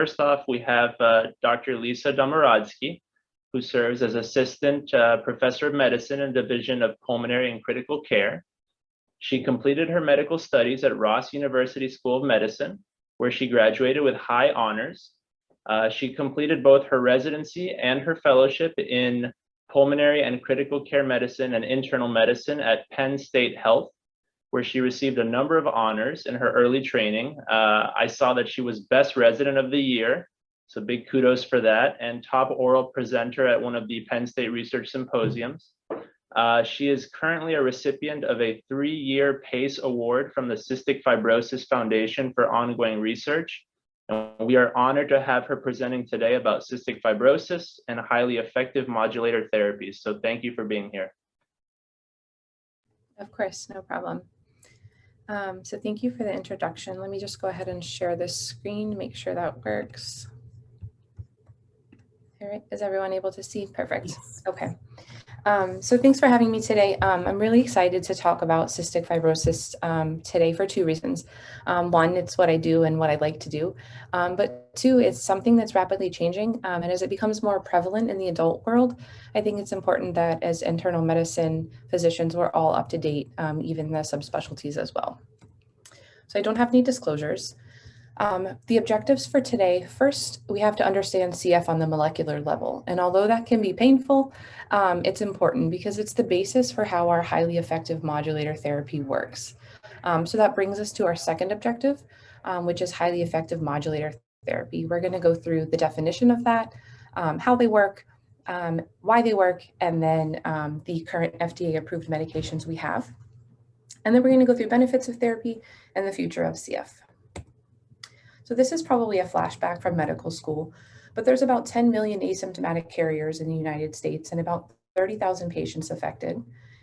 First off, we have Dr. Lisa Domorodsky, who serves as Assistant Professor of Medicine in the Division of Pulmonary and Critical Care. She completed her medical studies at Ross University School of Medicine, where she graduated with high honors. She completed both her residency and her fellowship in pulmonary and critical care medicine and internal medicine at Penn State Health, where she received a number of honors in her early training. I saw that she was Best Resident of the Year, so big kudos for that, and top oral presenter at one of the Penn State Research Symposiums. She is currently a recipient of a 3-year PACE Award from the Cystic Fibrosis Foundation for ongoing research. And we are honored to have her presenting today about cystic fibrosis and highly effective modulator therapies. So thank you for being here. Of course, no problem. So thank you for the introduction. Let me just go ahead and share this screen, make sure that works. All right, is everyone able to see? Perfect. Yes. Okay. So thanks for having me today. I'm really excited to talk about cystic fibrosis today for 2 reasons. One, it's what I do and what I like to do. But 2, it's something that's rapidly changing. And as it becomes more prevalent in the adult world, I think it's important that as internal medicine physicians, we're all up to date, even the subspecialties as well. So I don't have any disclosures. The objectives for today, first, we have to understand CF on the molecular level. And although that can be painful, it's important because it's the basis for how our highly effective modulator therapy works. So that brings us to our second objective, which is highly effective modulator therapy. We're going to go through the definition of that, how they work, why they work, and then the current FDA-approved medications we have. And then we're going to go through benefits of therapy and the future of CF. So this is probably a flashback from medical school, but there's about 10 million asymptomatic carriers in the United States and about 30,000 patients affected.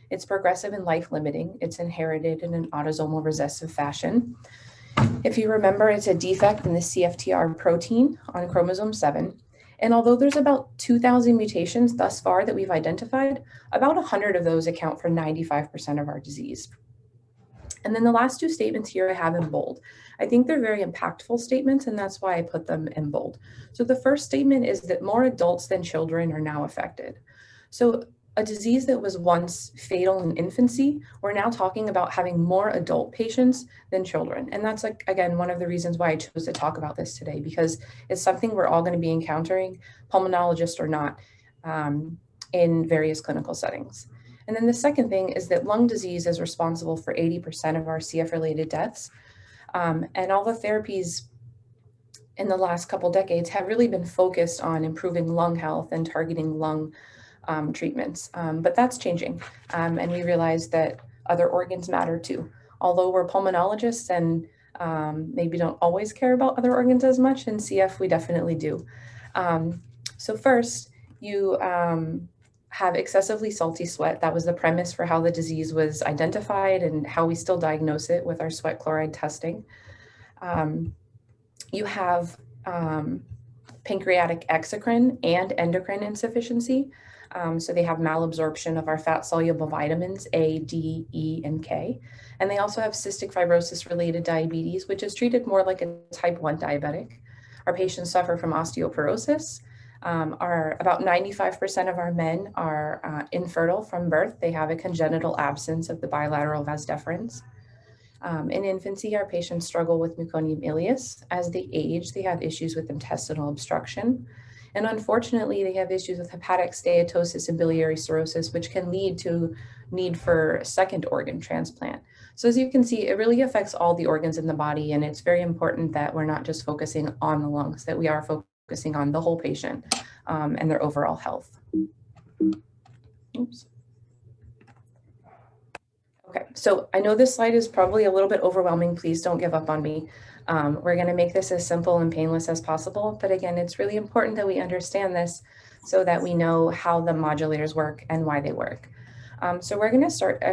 It's progressive and life-limiting. It's inherited in an autosomal recessive fashion. If you remember, it's a defect in the CFTR protein on chromosome 7. And although there's about 2,000 mutations thus far that we've identified, about 100 of those account for 95% of our disease. And then the last 2 statements here I have in bold. I think they're very impactful statements, and that's why I put them in bold. So the first statement is that more adults than children are now affected. So a disease that was once fatal in infancy, we're now talking about having more adult patients than children. And that's, like, again, one of the reasons why I chose to talk about this today, because it's something we're all going to be encountering, pulmonologist or not, in various clinical settings. And then the second thing is that lung disease is responsible for 80% of our CF-related deaths. And all the therapies in the last couple decades have really been focused on improving lung health and targeting lung treatments. But that's changing. And we realize that other organs matter too. Although we're pulmonologists and maybe don't always care about other organs as much, in CF we definitely do. So first, you have excessively salty sweat. That was the premise for how the disease was identified and how we still diagnose it with our sweat chloride testing. You have pancreatic exocrine and endocrine insufficiency. So they have malabsorption of our fat-soluble vitamins A, D, E, and K. And they also have cystic fibrosis-related diabetes, which is treated more like a type 1 diabetic. Our patients suffer from osteoporosis. About 95% of our men are infertile from birth. They have a congenital absence of the bilateral vas deferens. In infancy, our patients struggle with meconium ileus. As they age, they have issues with intestinal obstruction. And unfortunately, they have issues with hepatic steatosis and biliary cirrhosis, which can lead to need for second organ transplant. So as you can see, it really affects all the organs in the body. And it's very important that we're not just focusing on the lungs, that we are focusing on the whole patient and their overall health. Oops. Okay, so I know this slide is probably a little bit overwhelming. Please don't give up on me. We're going to make this as simple and painless as possible. But again, it's really important that we understand this so that we know how the modulators work and why they work. So we're going to start,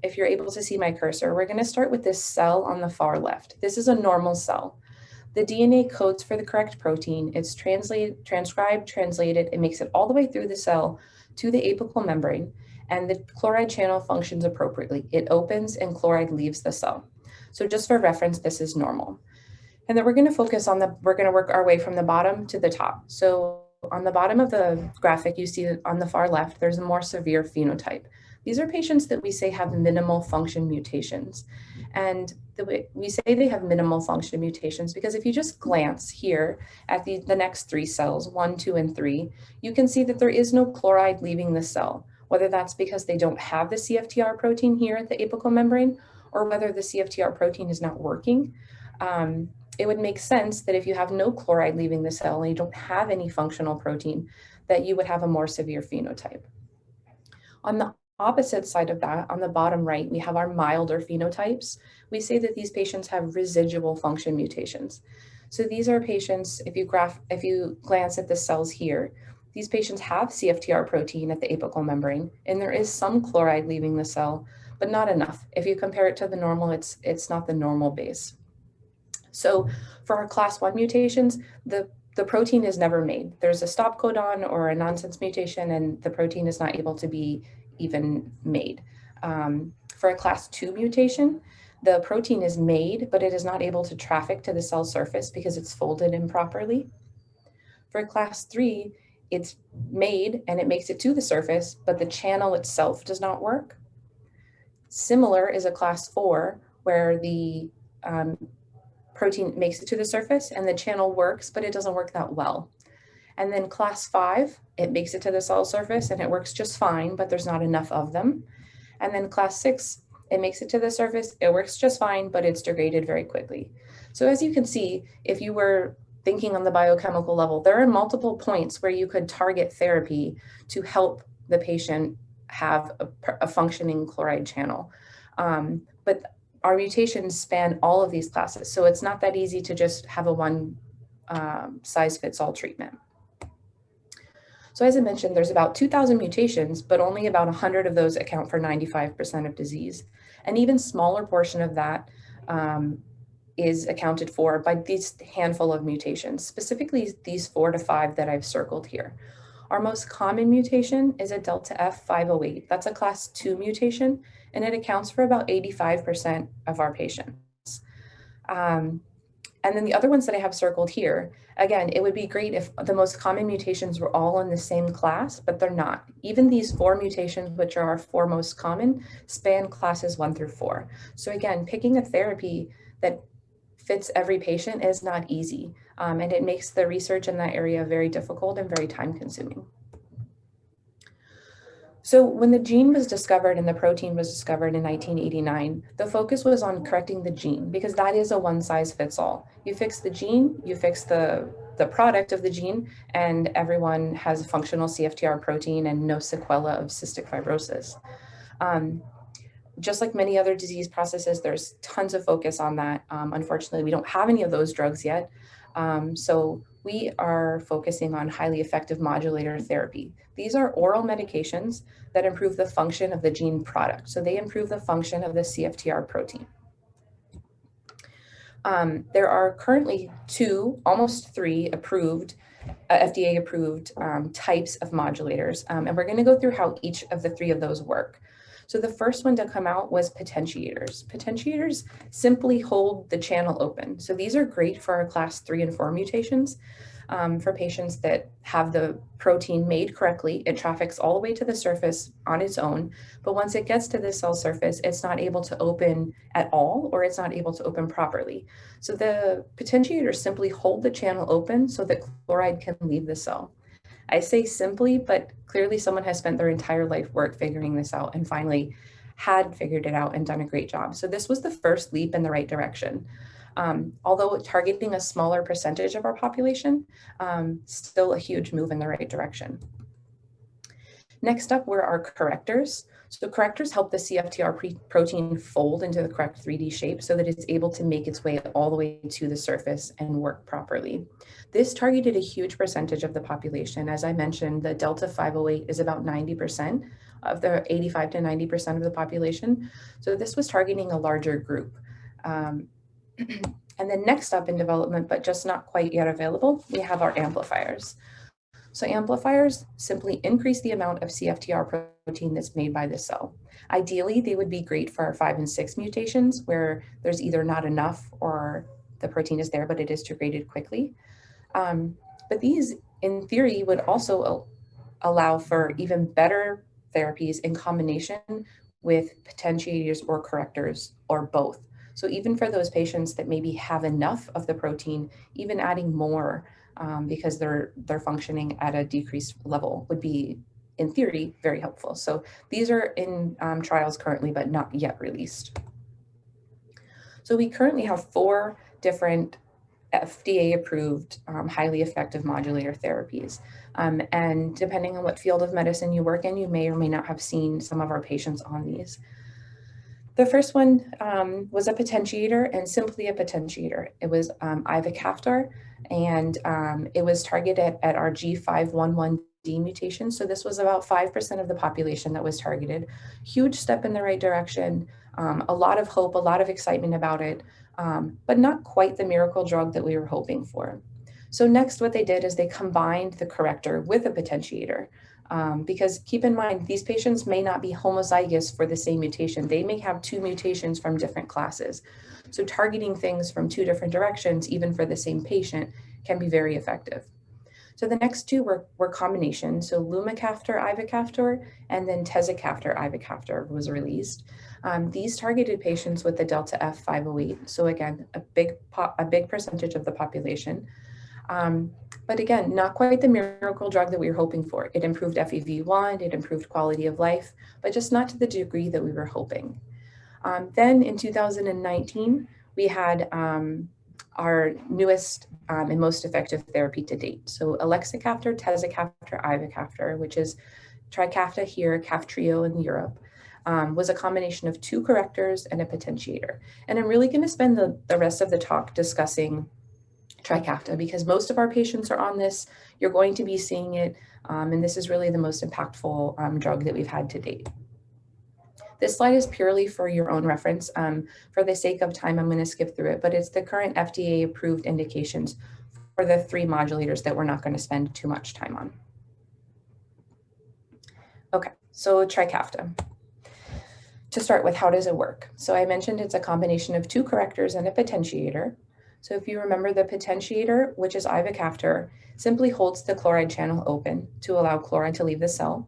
if you're able to see my cursor, we're going to start with this cell on the far left. This is a normal cell. The DNA codes for the correct protein. It's transcribed, translated. It makes it all the way through the cell to the apical membrane, and the chloride channel functions appropriately. It opens and chloride leaves the cell. So just for reference, this is normal. And then we're going to focus on we're going to work our way from the bottom to the top. So on the bottom of the graphic, you see on the far left, there's a more severe phenotype. These are patients that we say have minimal function mutations. And we say they have minimal function mutations because if you just glance here at the next three cells, 1, 2, and 3, you can see that there is no chloride leaving the cell, whether that's because they don't have the CFTR protein here at the apical membrane or whether the CFTR protein is not working. It would make sense that if you have no chloride leaving the cell and you don't have any functional protein, that you would have a more severe phenotype. On the opposite side of that, on the bottom right, we have our milder phenotypes. We say that these patients have residual function mutations. So these are patients, if you glance at the cells here, these patients have CFTR protein at the apical membrane, and there is some chloride leaving the cell, but not enough. If you compare it to the normal, it's not the normal base. So for our class 1 mutations, the protein is never made. There's a stop codon or a nonsense mutation, and the protein is not able to be even made. For a class 2 mutation, the protein is made, but it is not able to traffic to the cell surface because it's folded improperly. For a class 3, it's made and it makes it to the surface, but the channel itself does not work. Similar is a class 4, where the protein makes it to the surface and the channel works, but it doesn't work that well. And then class 5, it makes it to the cell surface and it works just fine, but there's not enough of them. And then class 6, it makes it to the surface, it works just fine, but it's degraded very quickly. So as you can see, if you were thinking on the biochemical level, there are multiple points where you could target therapy to help the patient have a functioning chloride channel. But our mutations span all of these classes. So it's not that easy to just have a one size fits all treatment. So as I mentioned, there's about 2,000 mutations, but only about 100 of those account for 95% of disease. An even smaller portion of that is accounted for by this handful of mutations, specifically these 4 to 5 that I've circled here. Our most common mutation is a delta F508. That's a class 2 mutation, and it accounts for about 85% of our patients. And then the other ones that I have circled here, again, it would be great if the most common mutations were all in the same class, but they're not. Even these 4 mutations, which are our 4 most common, span classes 1 through 4. So again, picking a therapy that fits every patient is not easy, and it makes the research in that area very difficult and very time consuming. So when the gene was discovered and the protein was discovered in 1989, the focus was on correcting the gene because that is a one size fits all. You fix the gene, you fix the product of the gene, and everyone has a functional CFTR protein and no sequela of cystic fibrosis. Just like many other disease processes, there's tons of focus on that. Unfortunately, we don't have any of those drugs yet. So we are focusing on highly effective modulator therapy. These are oral medications that improve the function of the gene product. So they improve the function of the CFTR protein. There are currently 2, almost 3 approved, FDA approved types of modulators. And we're gonna go through how each of the 3 of those work. So the first one to come out was potentiators. Potentiators simply hold the channel open. So these are great for our class 3 and 4 mutations. For patients that have the protein made correctly, it traffics all the way to the surface on its own. But once it gets to the cell surface, it's not able to open at all, or it's not able to open properly. So the potentiators simply hold the channel open so that chloride can leave the cell. I say simply, but clearly someone has spent their entire life work figuring this out and finally had figured it out and done a great job. So this was the first leap in the right direction. Although targeting a smaller percentage of our population, still a huge move in the right direction. Next up were our correctors. So correctors help the CFTR protein fold into the correct 3D shape so that it's able to make its way all the way to the surface and work properly. This targeted a huge percentage of the population. As I mentioned, the delta 508 is about 90% of the 85 to 90% of the population. So this was targeting a larger group. And then next up in development, but just not quite yet available, we have our amplifiers. So amplifiers simply increase the amount of CFTR protein that's made by the cell. Ideally, they would be great for our 5 and 6 mutations where there's either not enough or the protein is there, but it is degraded quickly. But these, in theory, would also allow for even better therapies in combination with potentiators or correctors or both. So even for those patients that maybe have enough of the protein, even adding more because they're functioning at a decreased level would be, in theory, very helpful. So these are in trials currently, but not yet released. So we currently have 4 different FDA-approved, highly effective modulator therapies. And depending on what field of medicine you work in, you may or may not have seen some of our patients on these. The first one was a potentiator, and simply a potentiator. It was ivacaftor, and it was targeted at our G511D mutation. So this was about 5% of the population that was targeted. Huge step in the right direction. A lot of hope, a lot of excitement about it, but not quite the miracle drug that we were hoping for. So next, what they did is they combined the corrector with a potentiator. Because keep in mind, these patients may not be homozygous for the same mutation. They may have 2 mutations from different classes. So targeting things from 2 different directions, even for the same patient, can be very effective. So the next 2 were combinations. So lumacaftor, ivacaftor, and then tezacaftor, ivacaftor was released. These targeted patients with the delta F508. So again, a big percentage of the population. But again, not quite the miracle drug that we were hoping for. It improved FEV1, it improved quality of life, but just not to the degree that we were hoping. Then in 2019, we had our newest and most effective therapy to date. So elexacaftor, tezacaftor, ivacaftor, which is Tricafta here, Kaftrio in Europe, was a combination of 2 correctors and a potentiator. And I'm really going to spend the rest of the talk discussing Tricafta because most of our patients are on this. You're going to be seeing it, and this is really the most impactful drug that we've had to date. This slide is purely for your own reference. For the sake of time, I'm going to skip through it, but it's the current FDA-approved indications for the 3 modulators that we're not going to spend too much time on. Okay, so Tricafta. To start with, how does it work? So I mentioned it's a combination of 2 correctors and a potentiator. So if you remember, the potentiator, which is ivacaftor, simply holds the chloride channel open to allow chloride to leave the cell.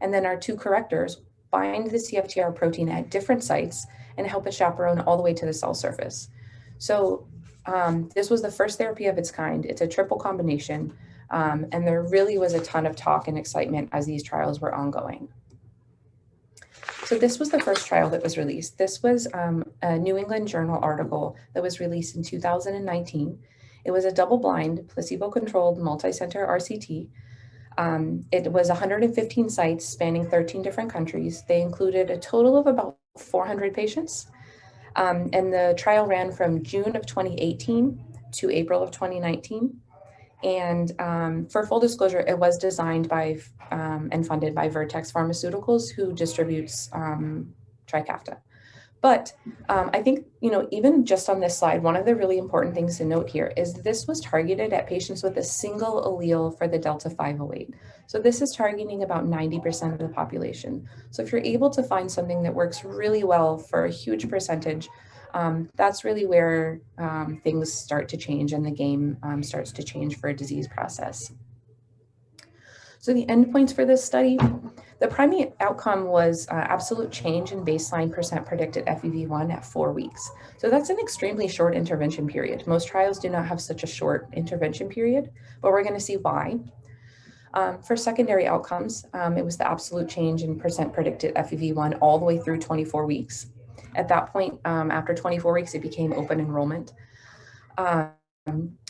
And then our 2 correctors bind the CFTR protein at different sites and help it chaperone all the way to the cell surface. So this was the first therapy of its kind. It's a triple combination. And there really was a ton of talk and excitement as these trials were ongoing. So this was the first trial that was released. This was a New England Journal article that was released in 2019. It was a double-blind, placebo-controlled, multi-center RCT. It was 115 sites spanning 13 different countries. They included a total of about 400 patients. And the trial ran from June of 2018 to April of 2019. And for full disclosure, it was designed by and funded by Vertex Pharmaceuticals, who distributes Tricafta. But I think, even just on this slide, one of the really important things to note here is this was targeted at patients with a single allele for the delta 508. So this is targeting about 90% of the population. So if you're able to find something that works really well for a huge percentage, that's really where things start to change and the game starts to change for a disease process. So the endpoints for this study, the primary outcome was absolute change in baseline percent predicted FEV1 at 4 weeks. So that's an extremely short intervention period. Most trials do not have such a short intervention period, but we're going to see why. For secondary outcomes, it was the absolute change in percent predicted FEV1 all the way through 24 weeks. At that point, after 24 weeks, it became open enrollment.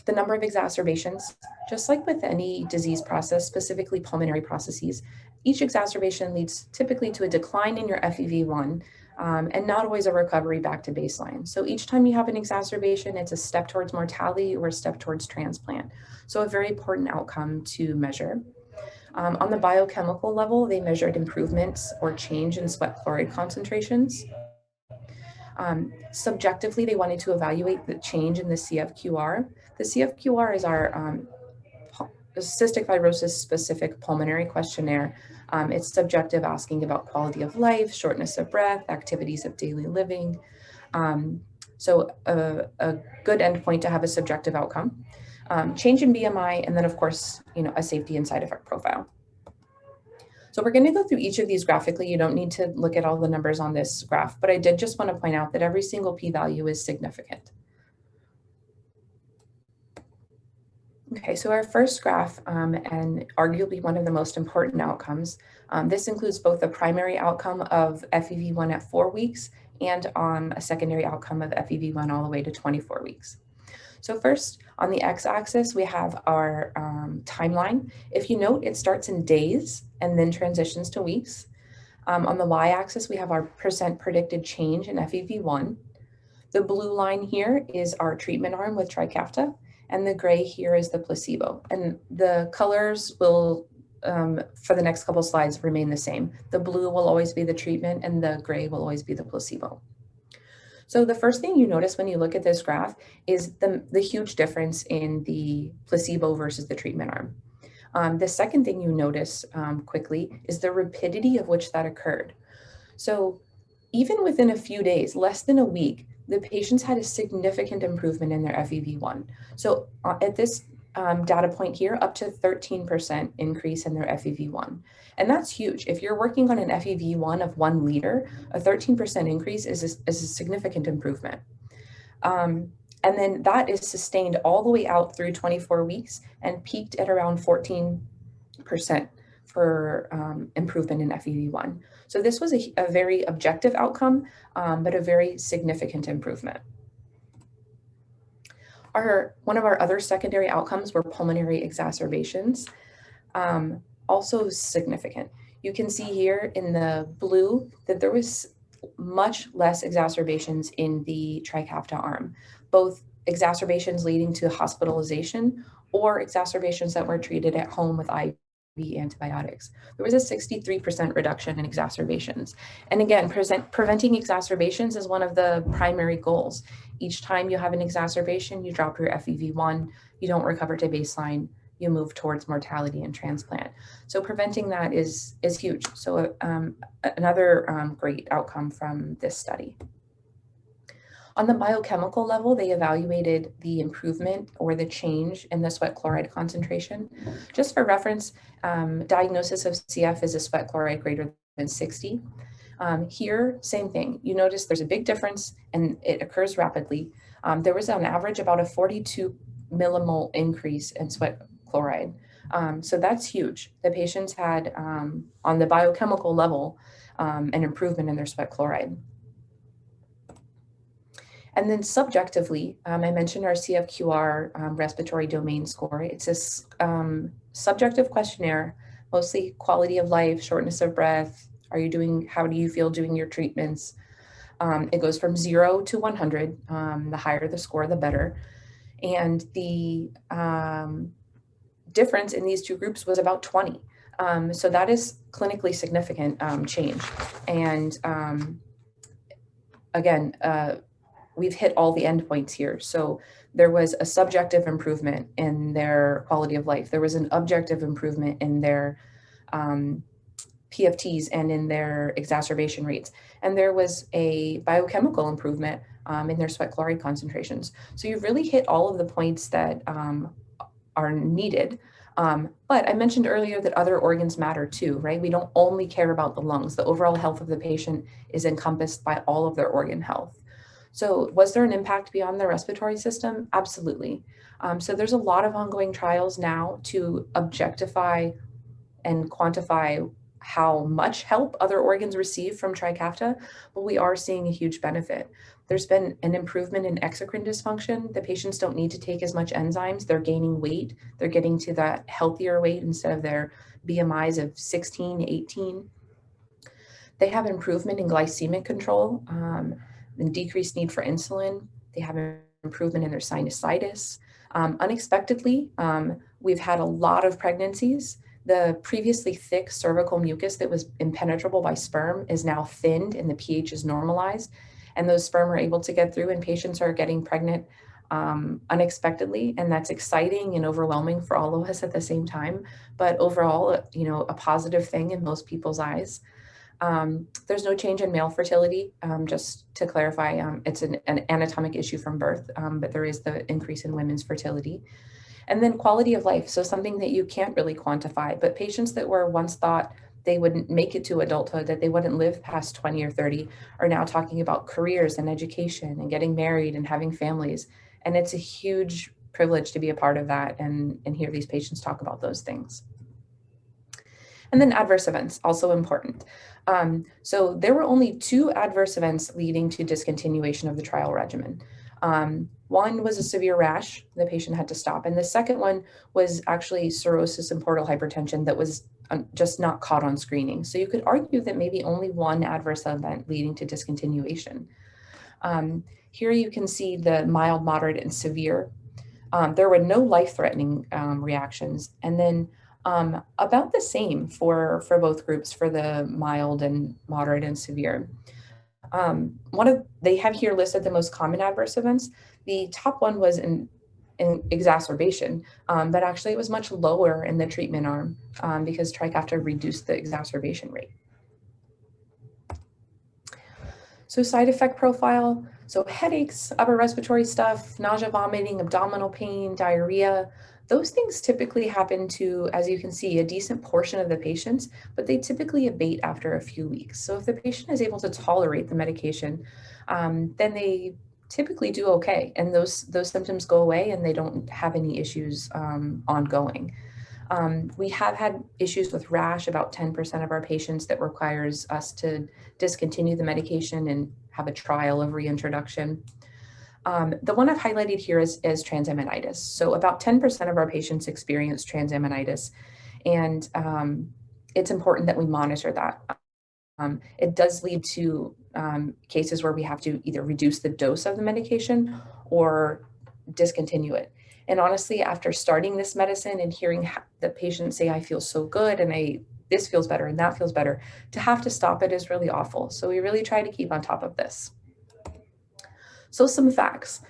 The number of exacerbations, just like with any disease process, specifically pulmonary processes, each exacerbation leads typically to a decline in your FEV1 and not always a recovery back to baseline. So each time you have an exacerbation, it's a step towards mortality or a step towards transplant. So a very important outcome to measure. On the biochemical level, they measured improvements or change in sweat chloride concentrations. Subjectively, they wanted to evaluate the change in the CFQR. The CFQR is our cystic fibrosis specific pulmonary questionnaire. It's subjective, asking about quality of life, shortness of breath, activities of daily living. So a good endpoint to have a subjective outcome, change in BMI, and then of course, a safety and side effect profile. So we're going to go through each of these graphically. You don't need to look at all the numbers on this graph, but I did just want to point out that every single p-value is significant. Okay, so our first graph, and arguably one of the most important outcomes, this includes both the primary outcome of FEV1 at 4 weeks and a secondary outcome of FEV1 all the way to 24 weeks. So first, on the x-axis, we have our timeline. If you note, it starts in days and then transitions to weeks. On the y-axis, we have our % predicted change in FEV1. The blue line here is our treatment arm with Tricafta, and the gray here is the placebo. And the colors will, for the next couple slides, remain the same. The blue will always be the treatment, and the gray will always be the placebo. So the first thing you notice when you look at this graph is the huge difference in the placebo versus the treatment arm. The second thing you notice quickly is the rapidity of which that occurred. So even within a few days, less than a week, the patients had a significant improvement in their FEV1. So at this data point here, up to 13% increase in their FEV1. And that's huge. If you're working on an FEV1 of 1 liter, a 13% increase is a significant improvement. And then that is sustained all the way out through 24 weeks and peaked at around 14% for improvement in FEV1. So this was a very objective outcome, but a very significant improvement. One of our other secondary outcomes were pulmonary exacerbations, also significant. You can see here in the blue that there was much less exacerbations in the Tricafta arm, both exacerbations leading to hospitalization or exacerbations that were treated at home with IV antibiotics. There was a 63% reduction in exacerbations. And again, preventing exacerbations is one of the primary goals. Each time you have an exacerbation, you drop your FEV1, you don't recover to baseline, you move towards mortality and transplant. So preventing that is huge. So another great outcome from this study. On the biochemical level, they evaluated the improvement or the change in the sweat chloride concentration. Just for reference, diagnosis of CF is a sweat chloride greater than 60. Here, same thing. You notice there's a big difference and it occurs rapidly. There was on average about a 42 millimole increase in sweat chloride. So that's huge. The patients had, on the biochemical level, an improvement in their sweat chloride. And then subjectively, I mentioned our CFQR respiratory domain score. It's a subjective questionnaire, mostly quality of life, shortness of breath. How do you feel doing your treatments? It goes from 0 to 100. The higher the score, the better. And the difference in these two groups was about 20. So that is clinically significant change. And again, we've hit all the endpoints here. So there was a subjective improvement in their quality of life. There was an objective improvement in their PFTs and in their exacerbation rates. And there was a biochemical improvement in their sweat chloride concentrations. So you've really hit all of the points that are needed. But I mentioned earlier that other organs matter too, right? We don't only care about the lungs. The overall health of the patient is encompassed by all of their organ health. So was there an impact beyond the respiratory system? Absolutely. So there's a lot of ongoing trials now to objectify and quantify how much help other organs receive from Tricafta, but we are seeing a huge benefit. There's been an improvement in exocrine dysfunction. The patients don't need to take as much enzymes. They're gaining weight. They're getting to that healthier weight instead of their BMIs of 16, 18. They have improvement in glycemic control, and decreased need for insulin. They have an improvement in their sinusitis. Unexpectedly, we've had a lot of pregnancies. The previously thick cervical mucus that was impenetrable by sperm is now thinned and the pH is normalized. And those sperm are able to get through and patients are getting pregnant unexpectedly. And that's exciting and overwhelming for all of us at the same time. But overall, a positive thing in most people's eyes. There's no change in male fertility. Just to clarify, it's an anatomic issue from birth, but there is the increase in women's fertility. And then quality of life, so something that you can't really quantify, but patients that were once thought they wouldn't make it to adulthood, that they wouldn't live past 20 or 30, are now talking about careers and education and getting married and having families. And it's a huge privilege to be a part of that and hear these patients talk about those things. And then adverse events, also important. So there were only 2 adverse events leading to discontinuation of the trial regimen. One was a severe rash, the patient had to stop. And the second one was actually cirrhosis and portal hypertension that was just not caught on screening. So you could argue that maybe only 1 adverse event leading to discontinuation. Here you can see the mild, moderate, and severe. There were no life-threatening reactions. And then about the same for both groups, for the mild and moderate and severe. They have here listed the most common adverse events. The top one was an exacerbation, but actually it was much lower in the treatment arm because Tricafta reduced the exacerbation rate. So side effect profile, so headaches, upper respiratory stuff, nausea, vomiting, abdominal pain, diarrhea, those things typically happen to, as you can see, a decent portion of the patients, but they typically abate after a few weeks. So if the patient is able to tolerate the medication, then they typically do okay. And those symptoms go away and they don't have any issues ongoing. We have had issues with rash, about 10% of our patients, that requires us to discontinue the medication and have a trial of reintroduction. The one I've highlighted here is transaminitis. So about 10% of our patients experience transaminitis, and it's important that we monitor that. It does lead to cases where we have to either reduce the dose of the medication or discontinue it. And honestly, after starting this medicine and hearing the patients say, I feel so good and this feels better and that feels better, to have to stop it is really awful. So we really try to keep on top of this. So some facts.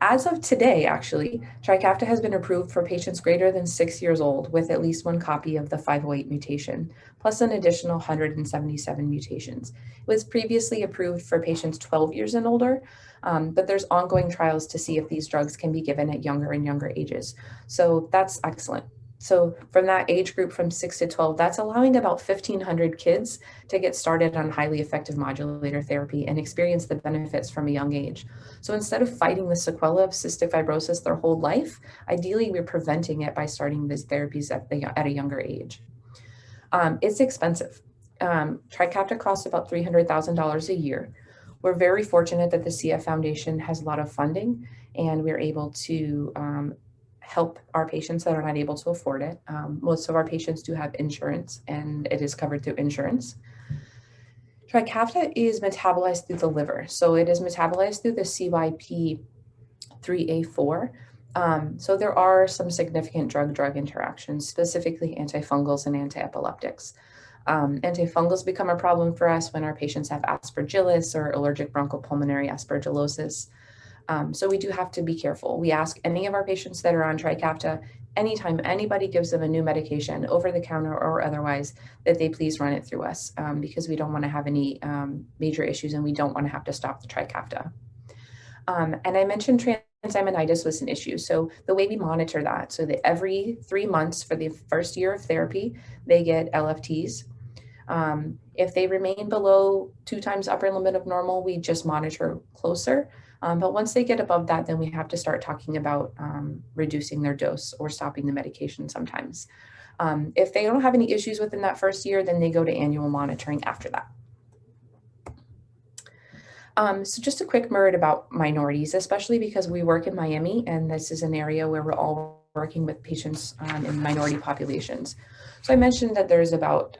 As of today, actually, Tricafta has been approved for patients greater than 6 years old with at least 1 copy of the 508 mutation, plus an additional 177 mutations. It was previously approved for patients 12 years and older, but there's ongoing trials to see if these drugs can be given at younger and younger ages. So that's excellent. So from that age group from 6 to 12, that's allowing about 1,500 kids to get started on highly effective modulator therapy and experience the benefits from a young age. So instead of fighting the sequelae of cystic fibrosis their whole life, ideally we're preventing it by starting these therapies at a younger age. It's expensive. Tricafta costs about $300,000 a year. We're very fortunate that the CF Foundation has a lot of funding and we're able to help our patients that are not able to afford it. Most of our patients do have insurance and it is covered through insurance. Tricafta is metabolized through the liver. So it is metabolized through the CYP3A4. So there are some significant drug-drug interactions, specifically antifungals and antiepileptics. Antifungals become a problem for us when our patients have aspergillus or allergic bronchopulmonary aspergillosis. So we do have to be careful. We ask any of our patients that are on Tricafta, anytime anybody gives them a new medication, over the counter or otherwise, that they please run it through us because we don't want to have any major issues and we don't want to have to stop the Tricafta. And I mentioned transaminitis was an issue. So the way we monitor that, so that every 3 months for the first year of therapy, they get LFTs. If they remain below 2 times upper limit of normal, we just monitor closer. But once they get above that, then we have to start talking about reducing their dose or stopping the medication sometimes. If they don't have any issues within that first year, then they go to annual monitoring after that. So just a quick word about minorities, especially because we work in Miami, and this is an area where we're all working with patients in minority populations. So I mentioned that there's about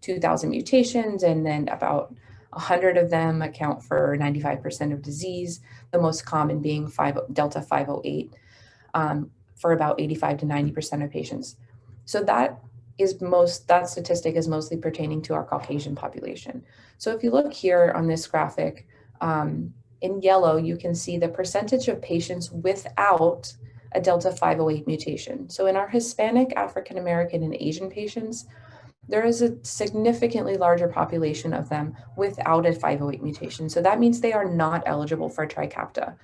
2,000 mutations, and then about 100 of them account for 95% of disease, the most common being Delta 508 for about 85 to 90% of patients. So that statistic is mostly pertaining to our Caucasian population. So if you look here on this graphic, in yellow, you can see the percentage of patients without a Delta 508 mutation. So in our Hispanic, African American, and Asian patients, there is a significantly larger population of them without a 508 mutation. So that means they are not eligible for Tricafta.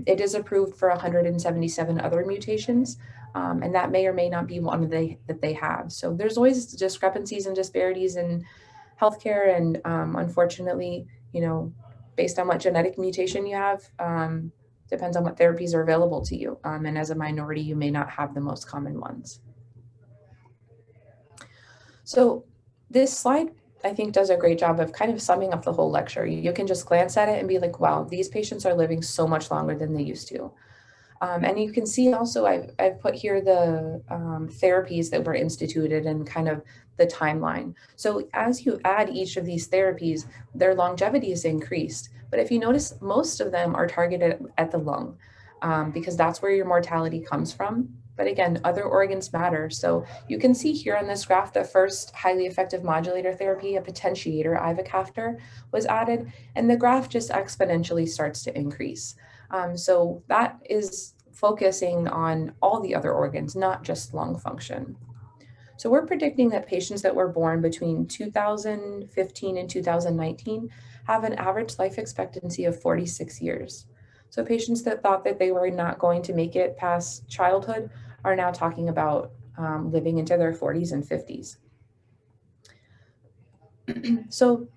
It is approved for 177 other mutations, and that may or may not be one that they have. So there's always discrepancies and disparities in healthcare, and unfortunately, based on what genetic mutation you have, depends on what therapies are available to you. And as a minority, you may not have the most common ones. So this slide, I think, does a great job of kind of summing up the whole lecture. You can just glance at it and be like, wow, these patients are living so much longer than they used to. And you can see also, I've put here the therapies that were instituted and kind of the timeline. So as you add each of these therapies, their longevity is increased. But if you notice, most of them are targeted at the lung because that's where your mortality comes from. But again, other organs matter. So you can see here on this graph, the first highly effective modulator therapy, a potentiator, ivacaftor, was added, and the graph just exponentially starts to increase. So that is focusing on all the other organs, not just lung function. So we're predicting that patients that were born between 2015 and 2019 have an average life expectancy of 46 years. So patients that thought that they were not going to make it past childhood are now talking about living into their 40s and 50s. So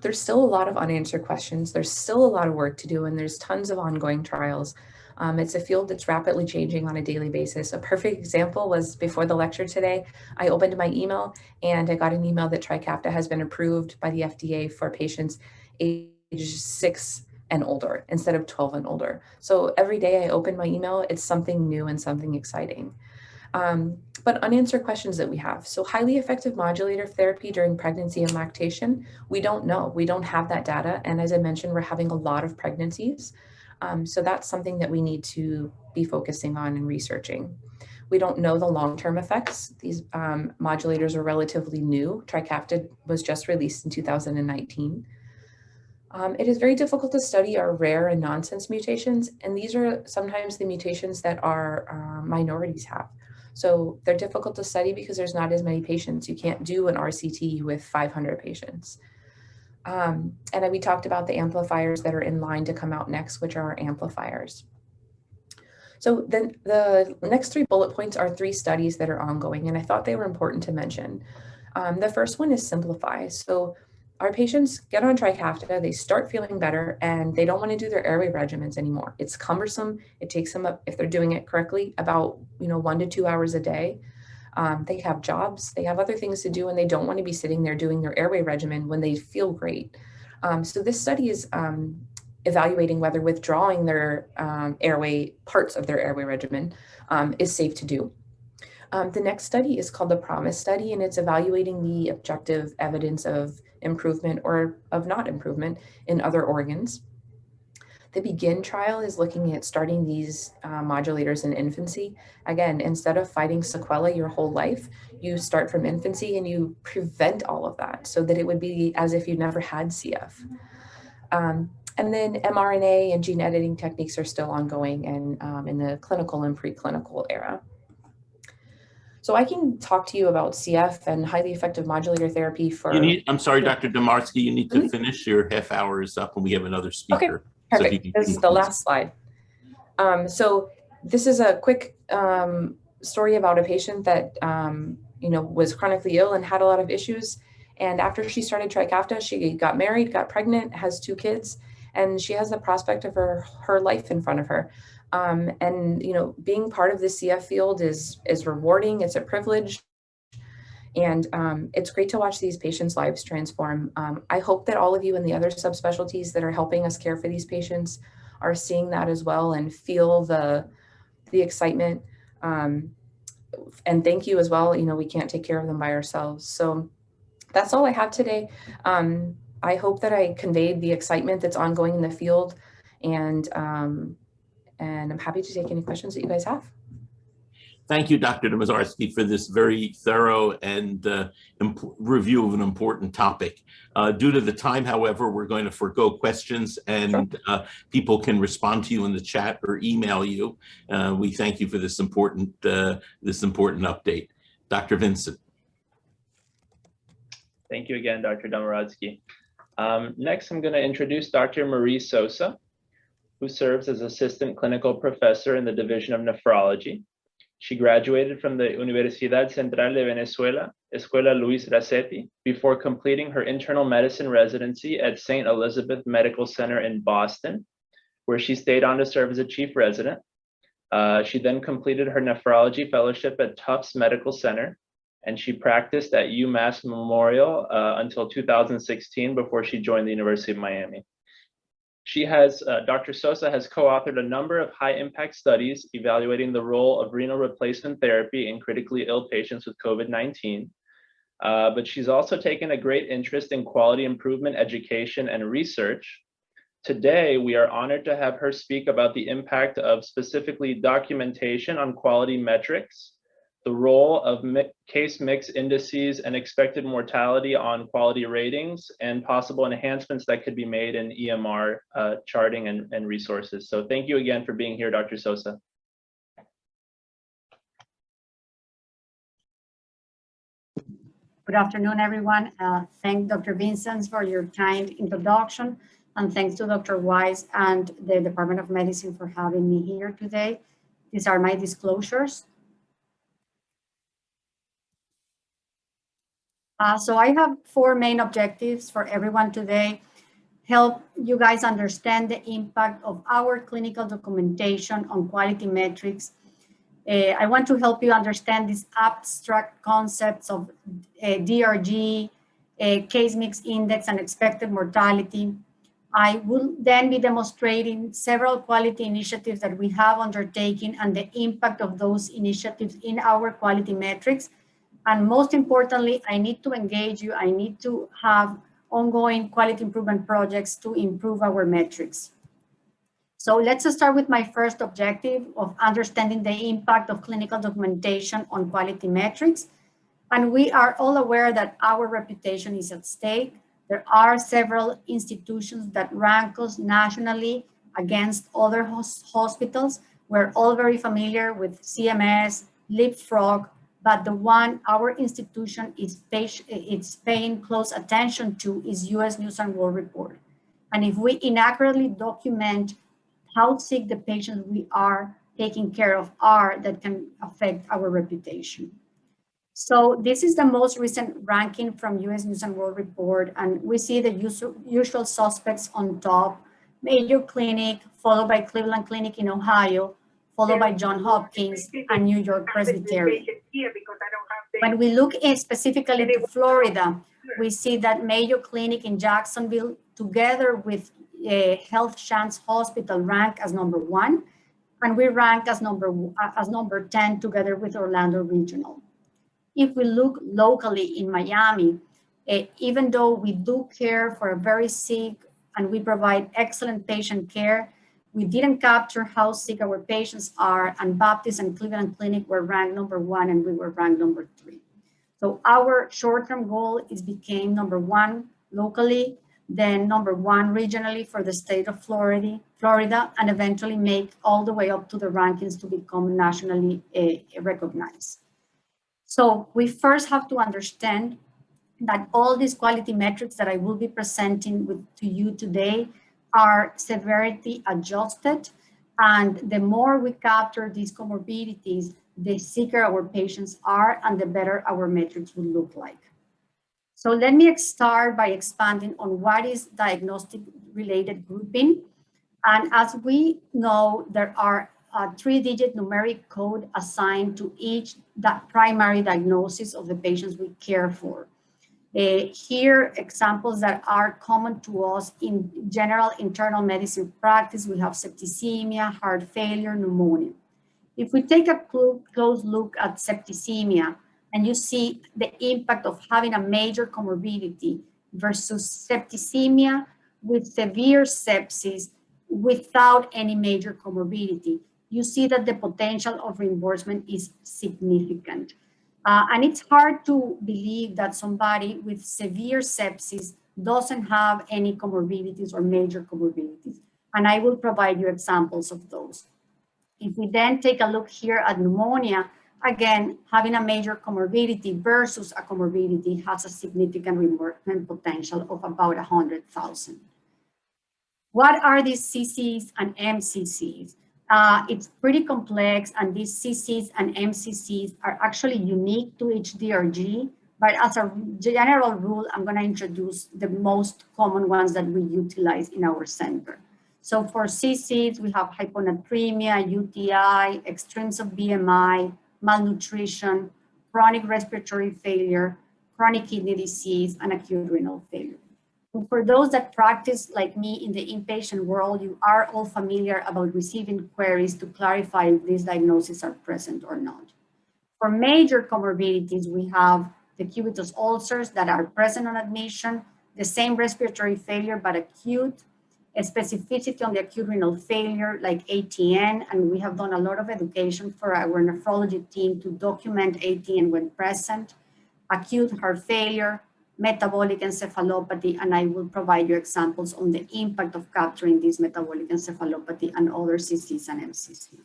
there's still a lot of unanswered questions. There's still a lot of work to do, and there's tons of ongoing trials. It's a field that's rapidly changing on a daily basis. A perfect example was before the lecture today, I opened my email and I got an email that Tricafta has been approved by the FDA for patients age 6 and older instead of 12 and older. So every day I open my email, it's something new and something exciting. But unanswered questions that we have. So highly effective modulator therapy during pregnancy and lactation, we don't know. We don't have that data. And as I mentioned, we're having a lot of pregnancies. So that's something that we need to be focusing on and researching. We don't know the long-term effects. These modulators are relatively new. Tricafta was just released in 2019. It is very difficult to study our rare and nonsense mutations. And these are sometimes the mutations that our minorities have. So they're difficult to study because there's not as many patients. You can't do an RCT with 500 patients. And then we talked about the amplifiers that are in line to come out next, which are our amplifiers. So then the next 3 bullet points are 3 studies that are ongoing, and I thought they were important to mention. The first one is Simplify. So our patients get on Tricafta, they start feeling better, and they don't want to do their airway regimens anymore. It's cumbersome. It takes them, if they're doing it correctly, about 1 to 2 hours a day. They have jobs, they have other things to do, and they don't want to be sitting there doing their airway regimen when they feel great. So this study is evaluating whether withdrawing their parts of their airway regimen is safe to do. The next study is called the PROMISE study, and it's evaluating the objective evidence of improvement or of not improvement in other organs. The BEGIN trial is looking at starting these modulators in infancy. Again, instead of fighting sequelae your whole life, you start from infancy and you prevent all of that so that it would be as if you never had CF. And then mRNA and gene editing techniques are still ongoing and in the clinical and preclinical era. So I can talk to you about CF and highly effective modulator therapy for— I'm sorry, Dr. Domaradzki, you need to finish. Your half hour is up and we have another speaker. Okay, perfect. This is the last slide. So this is a quick story about a patient that was chronically ill and had a lot of issues. And after she started Tricafta, she got married, got pregnant, has 2 kids, and she has the prospect of her life in front of her. And being part of the CF field is rewarding. It's a privilege. And it's great to watch these patients' lives transform. I hope that all of you in the other subspecialties that are helping us care for these patients are seeing that as well and feel the excitement. And thank you as well. We can't take care of them by ourselves. So that's all I have today. I hope that I conveyed the excitement that's ongoing in the field, and I'm happy to take any questions that you guys have. Thank you, Dr. Domaradzki, for this very thorough and review of an important topic. Due to the time, however, we're going to forego questions, and sure, people can respond to you in the chat or email you. We thank you for this important update. Dr. Vincent. Thank you again, Dr. Domorodsky. Next, I'm going to introduce Dr. Marie Sosa, who serves as Assistant Clinical Professor in the Division of Nephrology. She graduated from the Universidad Central de Venezuela, Escuela Luis Racetti, before completing her internal medicine residency at St. Elizabeth Medical Center in Boston, where she stayed on to serve as a chief resident. She then completed her nephrology fellowship at Tufts Medical Center, and she practiced at UMass Memorial until 2016 before she joined the University of Miami. Dr. Sosa has co-authored a number of high-impact studies evaluating the role of renal replacement therapy in critically ill patients with COVID-19. But she's also taken a great interest in quality improvement education and research. Today, we are honored to have her speak about the impact of specifically documentation on quality metrics, the role of case mix indices and expected mortality on quality ratings, and possible enhancements that could be made in EMR charting and resources. So thank you again for being here, Dr. Sosa. Good afternoon, everyone. Thank Dr. Vincent for your kind introduction, and thanks to Dr. Wise and the Department of Medicine for having me here today. These are my disclosures. So I have 4 main objectives for everyone today. Help you guys understand the impact of our clinical documentation on quality metrics. I want to help you understand these abstract concepts of DRG, case mix index, and expected mortality. I will then be demonstrating several quality initiatives that we have undertaken and the impact of those initiatives in our quality metrics. And most importantly, I need to engage you. I need to have ongoing quality improvement projects to improve our metrics. So let's start with my first objective of understanding the impact of clinical documentation on quality metrics. And we are all aware that our reputation is at stake. There are several institutions that rank us nationally against other hospitals. We're all very familiar with CMS, Leapfrog, but the one our institution is paying close attention to is US News and World Report. And if we inaccurately document how sick the patients we are taking care of are, that can affect our reputation. So this is the most recent ranking from US News and World Report, and we see the usual suspects on top: Mayo Clinic, followed by Cleveland Clinic in Ohio, followed by Johns Hopkins and New York Presbyterian. When we look specifically to Florida, we see that Mayo Clinic in Jacksonville, together with Health Shands Hospital, rank as #1, and we rank as number 10 together with Orlando Regional. If we look locally in Miami, even though we do care for a very sick and we provide excellent patient care, we didn't capture how sick our patients are, and Baptist and Cleveland Clinic were ranked #1 and we were ranked #3. So our short-term goal is became #1 locally, then #1 regionally for the state of Florida, and eventually make all the way up to the rankings to become nationally recognized. So we first have to understand that all these quality metrics that I will be presenting to you today are severity adjusted, and the more we capture these comorbidities, the sicker our patients are and the better our metrics will look like. So let me start by expanding on what is diagnostic related grouping. And as we know, there are a 3-digit numeric code assigned to each primary diagnosis of the patients we care for. Here, examples that are common to us in general internal medicine practice, we have septicemia, heart failure, pneumonia. If we take a close look at septicemia, and you see the impact of having a major comorbidity versus septicemia with severe sepsis without any major comorbidity, you see that the potential of reimbursement is significant. And it's hard to believe that somebody with severe sepsis doesn't have any comorbidities or major comorbidities. And I will provide you examples of those. If we then take a look here at pneumonia, again, having a major comorbidity versus a comorbidity has a significant reimbursement potential of about 100,000. What are these CCs and MCCs? It's pretty complex, and these CCs and MCCs are actually unique to each DRG, but as a general rule, I'm going to introduce the most common ones that we utilize in our center. So for CCs, we have hyponatremia, UTI, extremes of BMI, malnutrition, chronic respiratory failure, chronic kidney disease, and acute renal failure. And for those that practice like me in the inpatient world, you are all familiar about receiving queries to clarify if these diagnoses are present or not. For major comorbidities, we have the cubitus ulcers that are present on admission, the same respiratory failure but acute, a specificity on the acute renal failure like ATN, and we have done a lot of education for our nephrology team to document ATN when present, acute heart failure, metabolic encephalopathy, and I will provide you examples on the impact of capturing this metabolic encephalopathy and other CCs and MCCs.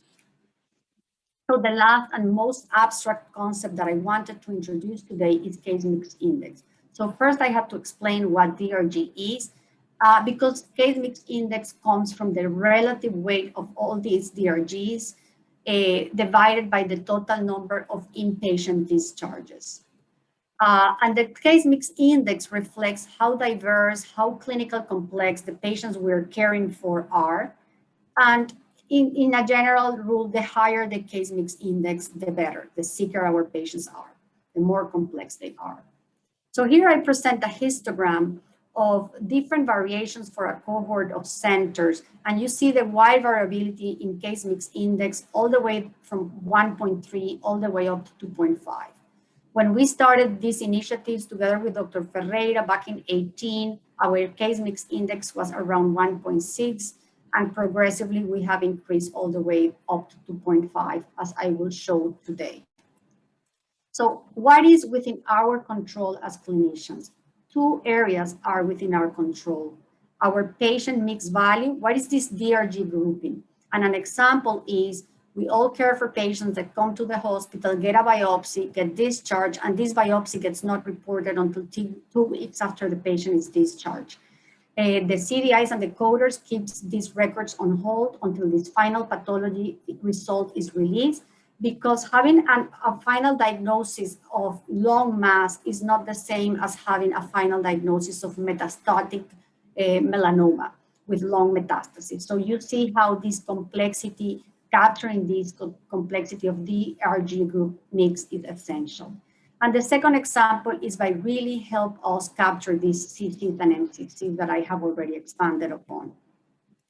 So the last and most abstract concept that I wanted to introduce today is case mix index. So first I have to explain what DRG is, because case mix index comes from the relative weight of all these DRGs divided by the total number of inpatient discharges. And the case mix index reflects how diverse, how clinical complex the patients we're caring for are. And in a general rule, the higher the case mix index, the better. The sicker our patients are, the more complex they are. So here I present a histogram of different variations for a cohort of centers. And you see the wide variability in case mix index all the way from 1.3 all the way up to 2.5. When we started these initiatives together with Dr. Ferreira back in 2018, our case mix index was around 1.6, and progressively we have increased all the way up to 2.5, as I will show today. So what is within our control as clinicians? Two areas are within our control. Our patient mix value, what is this DRG grouping? And an example is we all care for patients that come to the hospital, get a biopsy, get discharged, and this biopsy gets not reported until 2 weeks after the patient is discharged. The CDIs and the coders keeps these records on hold until this final pathology result is released, because having a final diagnosis of lung mass is not the same as having a final diagnosis of metastatic melanoma with lung metastasis. So you see how this complexity, capturing this complexity of the DRG group mix is essential. And the second example is by really help us capture these CCs and MCCs that I have already expanded upon.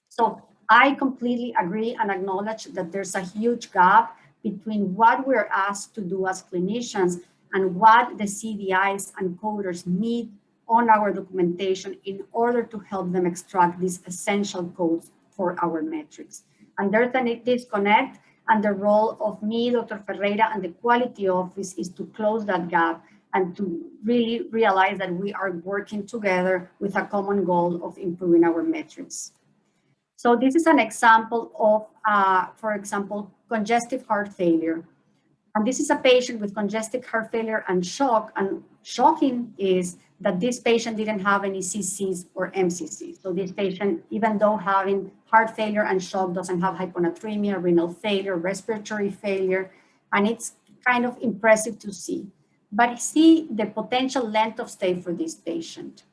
So I completely agree and acknowledge that there's a huge gap between what we're asked to do as clinicians and what the CDIs and coders need on our documentation in order to help them extract these essential codes for our metrics. And there's a disconnect, and the role of me, Dr. Ferreira, and the quality office is to close that gap and to really realize that we are working together with a common goal of improving our metrics. So this is an example of, for example, congestive heart failure. And this is a patient with congestive heart failure and shock. And shocking is that this patient didn't have any CCs or MCCs. So this patient, even though having heart failure and shock, doesn't have hyponatremia, renal failure, respiratory failure, and it's kind of impressive to see. But see the potential length of stay for this patient.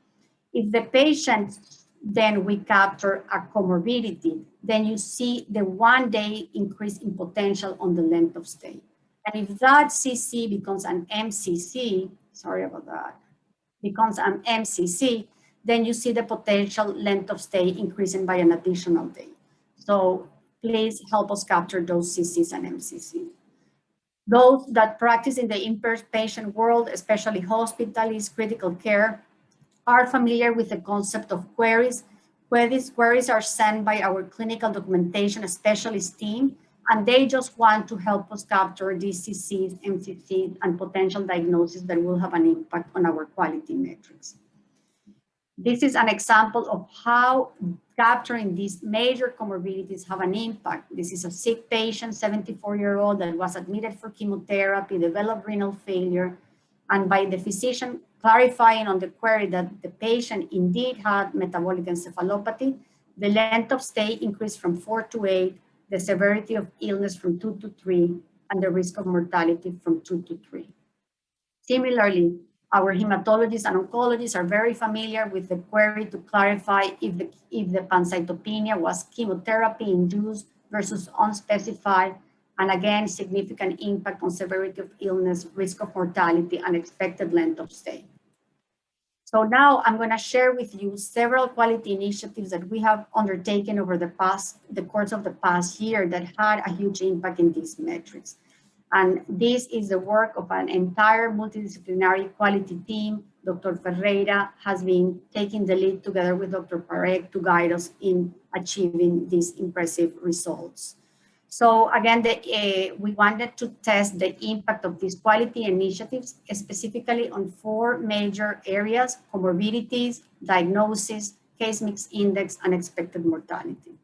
If the patient, then we capture a comorbidity, then you see the 1 day increase in potential on the length of stay. And if that CC becomes an MCC, sorry about that, becomes an MCC, then you see the potential length of stay increasing by an additional day. So please help us capture those CCs and MCCs. Those that practice in the inpatient world, especially hospitals, critical care, are familiar with the concept of queries. Queries are sent by our clinical documentation specialist team, and they just want to help us capture these CCs, MCCs, and potential diagnoses that will have an impact on our quality metrics. This is an example of how capturing these major comorbidities have an impact. This is a sick patient, 74-year-old, that was admitted for chemotherapy, developed renal failure, and by the physician clarifying on the query that the patient indeed had metabolic encephalopathy, the length of stay increased from 4 to 8, the severity of illness from 2 to 3, and the risk of mortality from 2 to 3. Similarly, our hematologists and oncologists are very familiar with the query to clarify if the pancytopenia was chemotherapy-induced versus unspecified, and again, significant impact on severity of illness, risk of mortality, and expected length of stay. So now I'm going to share with you several quality initiatives that we have undertaken over the course of the past year that had a huge impact in these metrics. And this is the work of an entire multidisciplinary quality team. Dr. Ferreira has been taking the lead together with Dr. Parek to guide us in achieving these impressive results. So again, we wanted to test the impact of these quality initiatives, specifically on 4 major areas: comorbidities, diagnosis, case mix index, and expected mortality.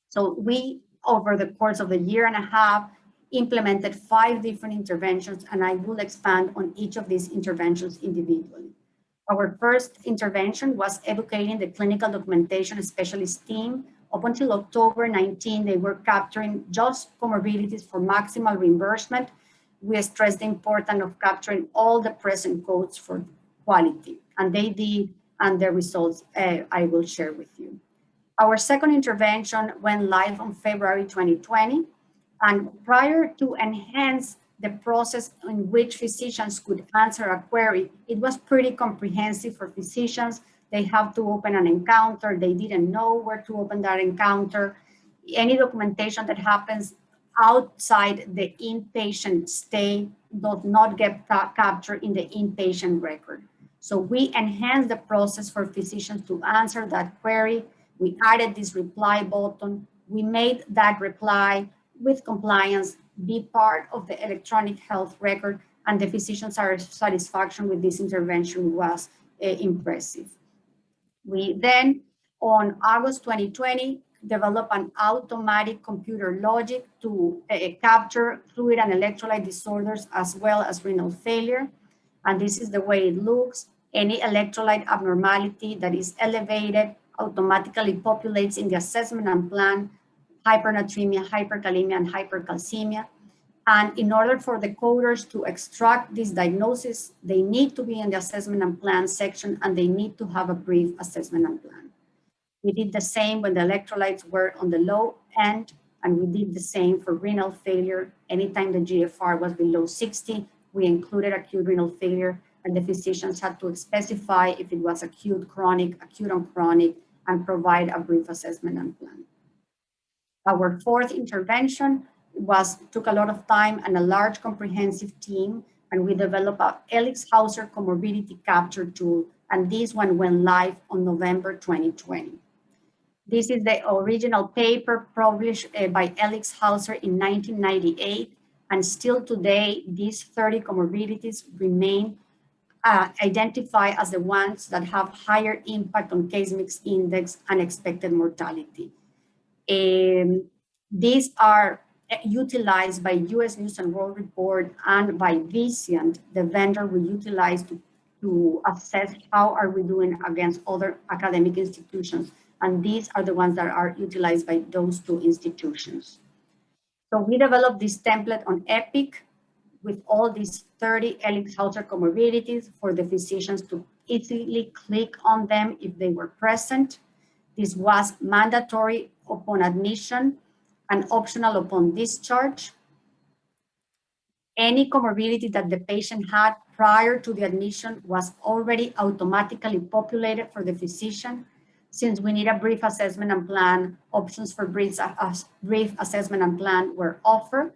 So we, over the course of the year and a half, implemented 5 different interventions, and I will expand on each of these interventions individually. Our first intervention was educating the clinical documentation specialist team. Up until October 19, they were capturing just comorbidities for maximal reimbursement. We stressed the importance of capturing all the present codes for quality, and they did, and the results I will share with you. Our second intervention went live on February 2020, and prior to enhance the process in which physicians could answer a query, it was pretty comprehensive for physicians. They have to open an encounter. They didn't know where to open that encounter. Any documentation that happens outside the inpatient stay does not get captured in the inpatient record. So we enhanced the process for physicians to answer that query. We added this reply button. We made that reply with compliance be part of the electronic health record, and the physician's satisfaction with this intervention was impressive. We then, on August 2020, developed an automatic computer logic to capture fluid and electrolyte disorders as well as renal failure. And this is the way it looks. Any electrolyte abnormality that is elevated automatically populates in the assessment and plan: hypernatremia, hyperkalemia, and hypercalcemia. And in order for the coders to extract this diagnosis, they need to be in the assessment and plan section, and they need to have a brief assessment and plan. We did the same when the electrolytes were on the low end, and we did the same for renal failure. Anytime the GFR was below 60, we included acute renal failure, and the physicians had to specify if it was acute, chronic, acute on chronic, and provide a brief assessment and plan. Our fourth intervention took a lot of time and a large comprehensive team, and we developed a ELIX Hauser comorbidity capture tool, and this one went live on November 2020. This is the original paper published by ELIX Hauser in 1998, and still today, these 30 comorbidities remain identified as the ones that have higher impact on case mix index and expected mortality. These are utilized by US News and World Report and by Vizient, the vendor we utilize to assess how are we doing against other academic institutions. And these are the ones that are utilized by those 2 institutions. So we developed this template on Epic with all these 30 ELIX Hauser comorbidities for the physicians to easily click on them if they were present. This was mandatory upon admission and optional upon discharge. Any comorbidity that the patient had prior to the admission was already automatically populated for the physician. Since we need a brief assessment and plan, options for brief assessment and plan were offered,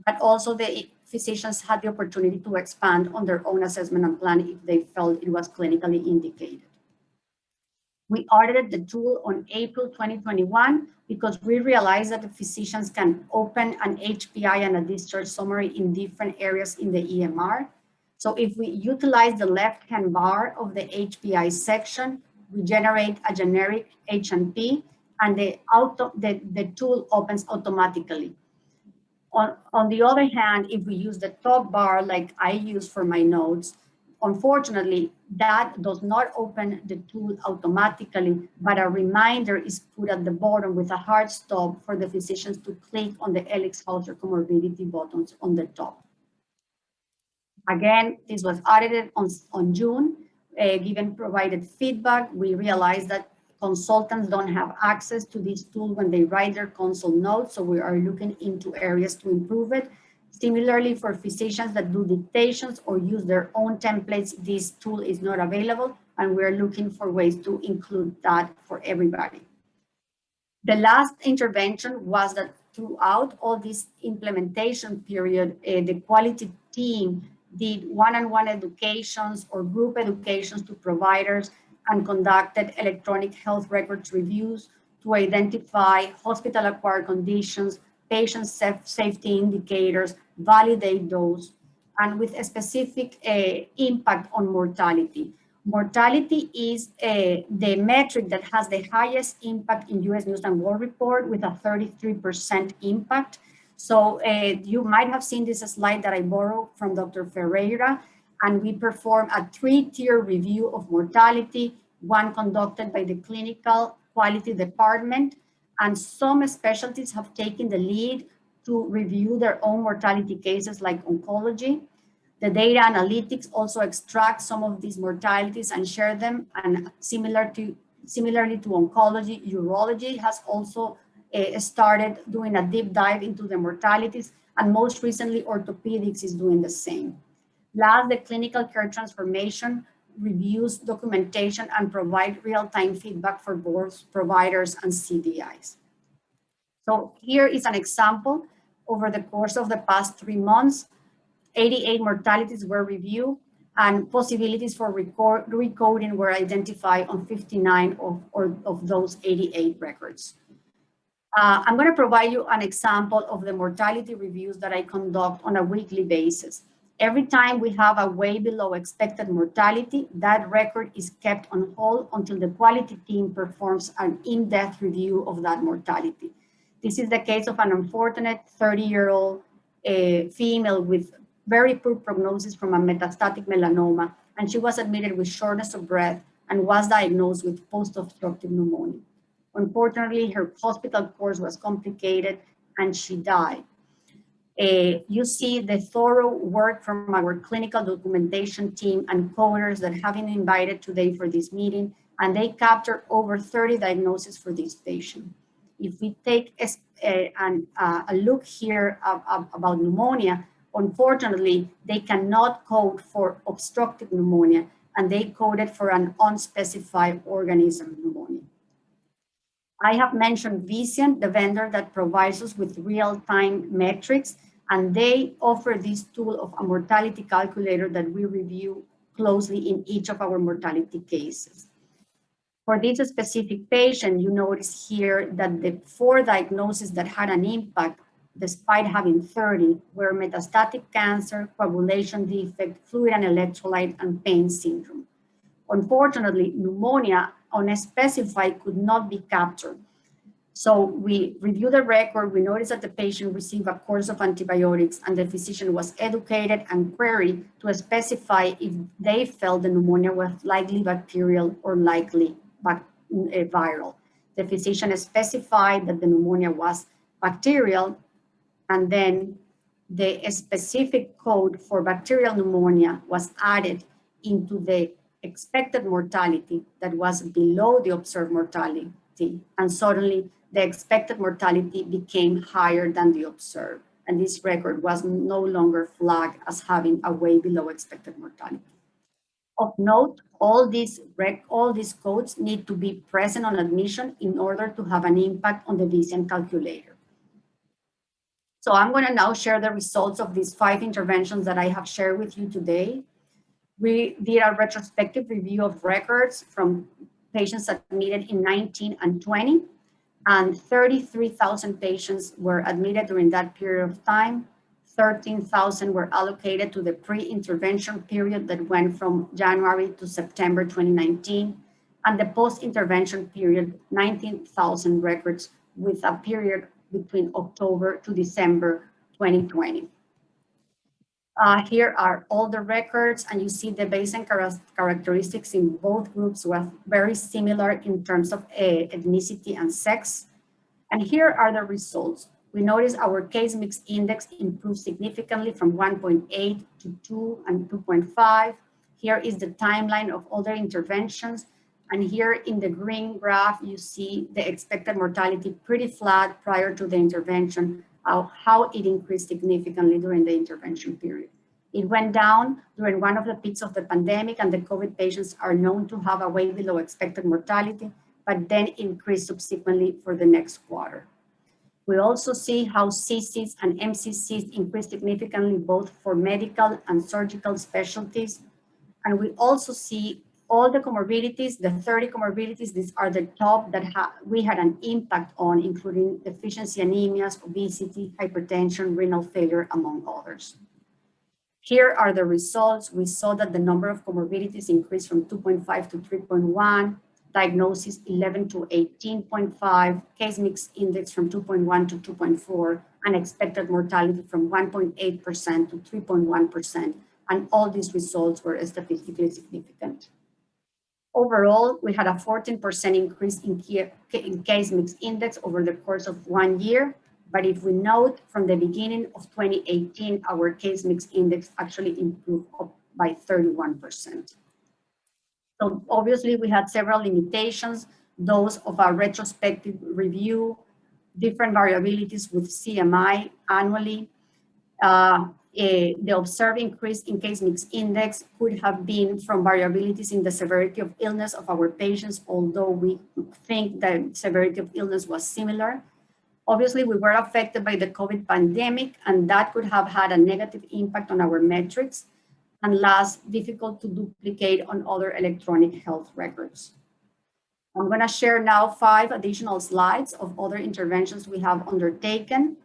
but also the physicians had the opportunity to expand on their own assessment and plan if they felt it was clinically indicated. We audited the tool on April 2021 because we realized that the physicians can open an HPI and a discharge summary in different areas in the EMR. So if we utilize the left-hand bar of the HPI section, we generate a generic H&P, and the tool opens automatically. On the other hand, if we use the top bar like I use for my notes, unfortunately, that does not open the tool automatically, but a reminder is put at the bottom with a hard stop for the physicians to click on the Hauser comorbidity buttons on the top. Again, this was audited on June. Given provided feedback, we realized that consultants don't have access to this tool when they write their consult notes, so we are looking into areas to improve it. Similarly, for physicians that do dictations or use their own templates, this tool is not available, and we're looking for ways to include that for everybody. The last intervention was that throughout all this implementation period, the quality team did one-on-one educations or group educations to providers and conducted electronic health records reviews to identify hospital-acquired conditions, patient safety indicators, validate those, and with a specific impact on mortality. Mortality is the metric that has the highest impact in US News and World Report with a 33% impact. So you might have seen this slide that I borrowed from Dr. Ferreira, and we performed a 3-tier review of mortality, one conducted by the clinical quality department, and some specialties have taken the lead to review their own mortality cases like oncology. The data analytics also extract some of these mortalities and share them, and similarly to oncology, urology has also started doing a deep dive into the mortalities, and most recently orthopedics is doing the same. Last, the clinical care transformation reviews documentation and provide real-time feedback for both providers and CDIs. So here is an example. Over the course of the past 3 months, 88 mortalities were reviewed, and possibilities for recoding were identified on 59 of those 88 records. I'm going to provide you an example of the mortality reviews that I conduct on a weekly basis. Every time we have a way below expected mortality, that record is kept on hold until the quality team performs an in-depth review of that mortality. This is the case of an unfortunate 30-year-old female with very poor prognosis from a metastatic melanoma, and she was admitted with shortness of breath and was diagnosed with post-obstructive pneumonia. Unfortunately, her hospital course was complicated and she died. You see the thorough work from our clinical documentation team and coders that have been invited today for this meeting, and they captured over 30 diagnoses for this patient. If we take a look here about pneumonia, unfortunately, they cannot code for obstructive pneumonia, and they coded for an unspecified organism pneumonia. I have mentioned Vision, the vendor that provides us with real-time metrics, and they offer this tool of a mortality calculator that we review closely in each of our mortality cases. For this specific patient, you notice here that the 4 diagnoses that had an impact, despite having 30, were metastatic cancer, coagulation defect, fluid and electrolyte, and pain syndrome. Unfortunately, pneumonia unspecified could not be captured. So we reviewed the record, we noticed that the patient received a course of antibiotics, and the physician was educated and queried to specify if they felt the pneumonia was likely bacterial or likely viral. The physician specified that the pneumonia was bacterial, and then the specific code for bacterial pneumonia was added into the expected mortality that was below the observed mortality, and suddenly the expected mortality became higher than the observed, and this record was no longer flagged as having a way below expected mortality. Of note, all these codes need to be present on admission in order to have an impact on the Vision calculator. So I'm going to now share the results of these 5 interventions that I have shared with you today. We did a retrospective review of records from patients admitted in 19 and 20, and 33,000 patients were admitted during that period of time. 13,000 were allocated to the pre-intervention period that went from January to September 2019, and the post-intervention period, 19,000 records with a period between October to December 2020. Here are all the records, and you see the baseline characteristics in both groups were very similar in terms of ethnicity and sex. And here are the results. We notice our case mix index improved significantly from 1.8 to 2 and 2.5. Here is the timeline of other interventions. And here in the green graph, you see the expected mortality pretty flat prior to the intervention, how it increased significantly during the intervention period. It went down during one of the peaks of the pandemic, and the COVID patients are known to have a way below expected mortality, but then increased subsequently for the next quarter. We also see how CCs and MCCs increased significantly both for medical and surgical specialties. And we also see all the comorbidities, the 30 comorbidities, these are the top that we had an impact on, including deficiency anemias, obesity, hypertension, renal failure, among others. Here are the results. We saw that the number of comorbidities increased from 2.5 to 3.1, diagnosis 11 to 18.5, case mix index from 2.1 to 2.4, and expected mortality from 1.8% to 3.1%. And all these results were statistically significant. Overall, we had a 14% increase in case mix index over the course of 1 year. But if we note from the beginning of 2018, our case mix index actually improved up by 31%. So obviously we had several limitations, those of our retrospective review, different variabilities with CMI annually. The observed increase in case mix index could have been from variabilities in the severity of illness of our patients, although we think the severity of illness was similar. Obviously, we were affected by the COVID pandemic, and that could have had a negative impact on our metrics. And last, difficult to duplicate on other electronic health records. I'm going to share now 5 additional slides of other interventions we have undertaken.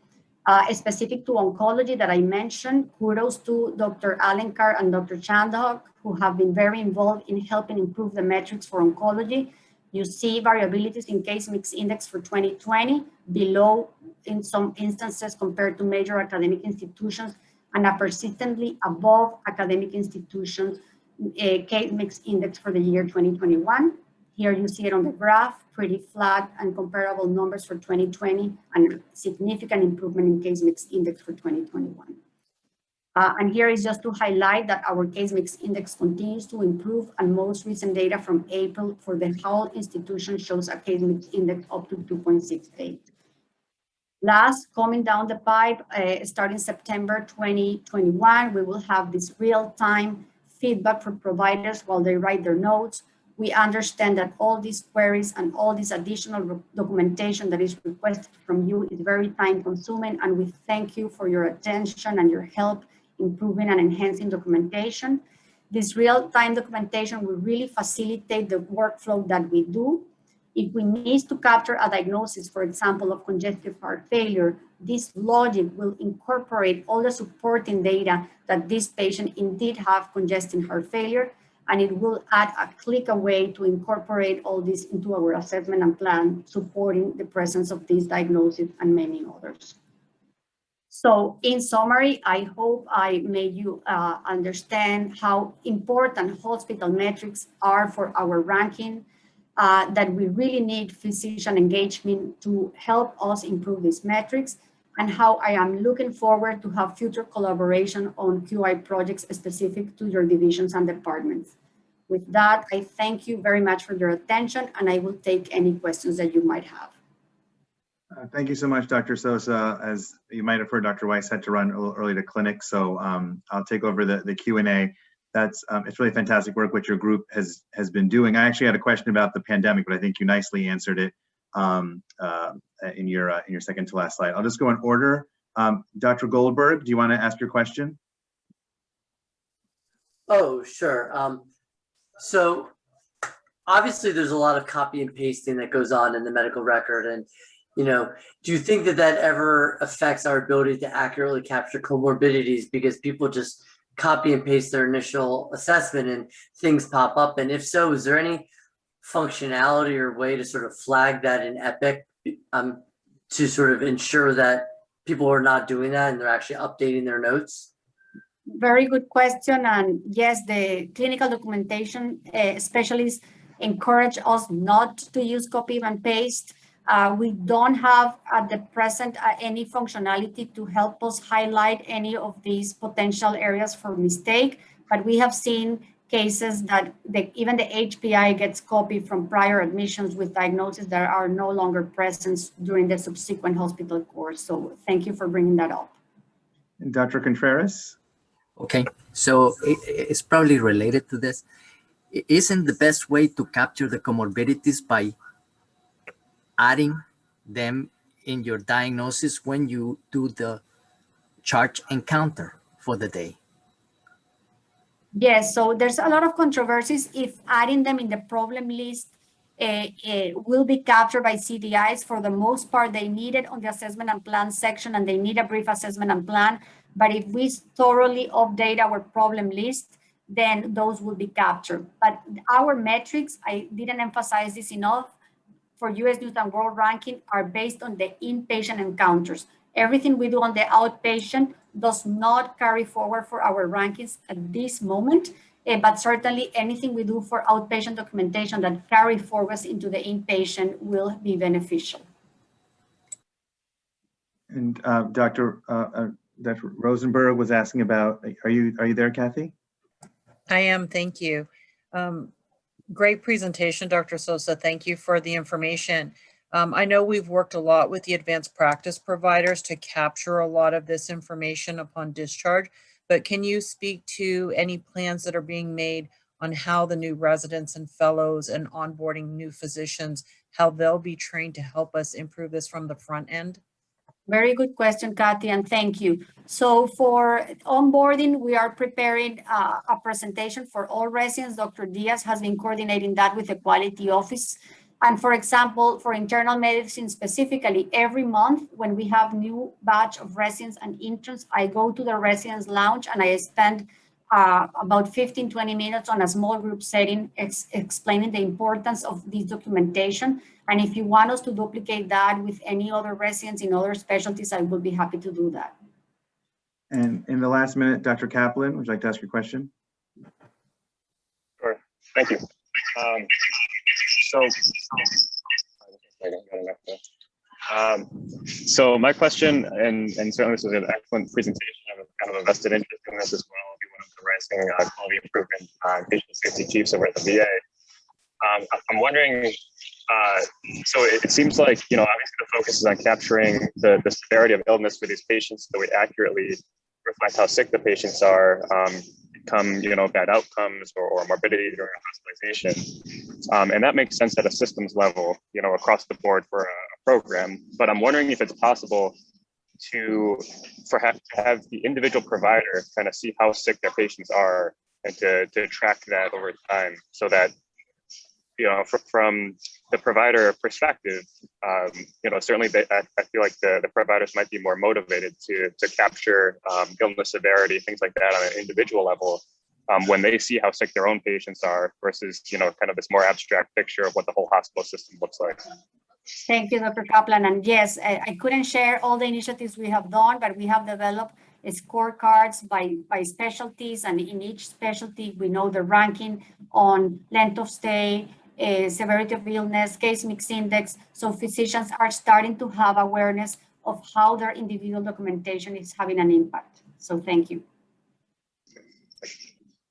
Specific to oncology that I mentioned, kudos to Dr. Alenkar and Dr. Chandhok, who have been very involved in helping improve the metrics for oncology. You see variabilities in case mix index for 2020, below in some instances compared to major academic institutions, and a persistently above academic institutions case mix index for the year 2021. Here you see it on the graph, pretty flat and comparable numbers for 2020, and significant improvement in case mix index for 2021. And here is just to highlight that our case mix index continues to improve, and most recent data from April for the whole institution shows a case mix index up to 2.68. Last, coming down the pipe, starting September 2021, we will have this real-time feedback from providers while they write their notes. We understand that all these queries and all this additional documentation that is requested from you is very time consuming, and we thank you for your attention and your help improving and enhancing documentation. This real-time documentation will really facilitate the workflow that we do. If we need to capture a diagnosis, for example, of congestive heart failure, this logic will incorporate all the supporting data that this patient indeed have congestive heart failure, and it will add a click away to incorporate all this into our assessment and plan, supporting the presence of this diagnosis and many others. So in summary, I hope I made you understand how important hospital metrics are for our ranking, that we really need physician engagement to help us improve these metrics, and how I am looking forward to have future collaboration on QI projects specific to your divisions and departments. With that, I thank you very much for your attention, and I will take any questions that you might have. Thank you so much, Dr. Sosa. As you might have heard, Dr. Weiss had to run a little early to clinic, so I'll take over the Q&A. It's really fantastic work what your group has been doing. I actually had a question about the pandemic, but I think you nicely answered it in your second to last slide. I'll just go in order. Dr. Goldberg, do you want to ask your question? Oh, sure. So obviously there's a lot of copy and pasting that goes on in the medical record, and you know, do you think that that ever affects our ability to accurately capture comorbidities because people just copy and paste their initial assessment and things pop up? And if so, is there any functionality or way to sort of flag that in Epic to sort of ensure that people are not doing that and they're actually updating their notes? Very good question. And yes, the clinical documentation specialists encourage us not to use copy and paste. We don't have at the present any functionality to help us highlight any of these potential areas for mistake, but we have seen cases that even the HPI gets copied from prior admissions with diagnoses that are no longer present during the subsequent hospital course. So thank you for bringing that up. And Dr. Contreras? Okay, so it's probably related to this. Isn't the best way to capture the comorbidities by adding them in your diagnosis when you do the charge encounter for the day? Yes, so there's a lot of controversies if adding them in the problem list will be captured by CDIs. For the most part, they need it on the assessment and plan section, and they need a brief assessment and plan. But if we thoroughly update our problem list, then those will be captured. But our metrics, I didn't emphasize this enough, for US News and World Ranking are based on the inpatient encounters. Everything we do on the outpatient does not carry forward for our rankings at this moment, but certainly anything we do for outpatient documentation that carry forwards into the inpatient will be beneficial. And Dr. Rosenberg was asking about, are you there, Kathy? I am, thank you. Great presentation, Dr. Sosa. Thank you for the information. I know we've worked a lot with the advanced practice providers to capture a lot of this information upon discharge, but can you speak to any plans that are being made on how the new residents and fellows and onboarding new physicians, how they'll be trained to help us improve this from the front end? Very good question, Kathy, and thank you. So for onboarding, we are preparing a presentation for all residents. Dr. Diaz has been coordinating that with the quality office. And for example, for internal medicine specifically, every month when we have new batch of residents and interns, I go to the residents lounge and I spend about 15, 20 minutes on a small group setting explaining the importance of this documentation. And if you want us to duplicate that with any other residents in other specialties, I will be happy to do that. And in the last minute, Dr. Kaplan, would you like to ask your question? Sure, thank you. So my question, and certainly this was an excellent presentation. I have kind of a vested interest in this as well. I'll be one of the rising quality improvement patient safety chiefs over at the VA. I'm wondering, so it seems like, you know, obviously the focus is on capturing the severity of illness for these patients so that we accurately reflect how sick the patients are, come, you know, bad outcomes or morbidity during hospitalization. And that makes sense at a systems level, you know, across the board for a program. But I'm wondering if it's possible to have the individual provider kind of see how sick their patients are and to track that over time so that, you know, from the provider perspective, you know, certainly I feel like the providers might be more motivated to capture illness severity, things like that on an individual level when they see how sick their own patients are versus, you know, kind of this more abstract picture of what the whole hospital system looks like. Thank you, Dr. Kaplan. And yes, I couldn't share all the initiatives we have done, but we have developed scorecards by specialties, and in each specialty, we know the ranking on length of stay, severity of illness, case mix index. So physicians are starting to have awareness of how their individual documentation is having an impact. So thank you.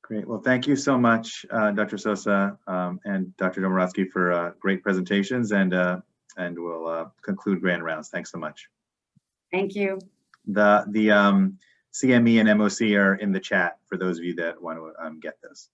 Great. Well, thank you so much, Dr. Sosa and Dr. Domaradzki for great presentations, and we'll conclude grand rounds. Thanks so much. Thank you. The CME and MOC are in the chat for those of you that want to get those.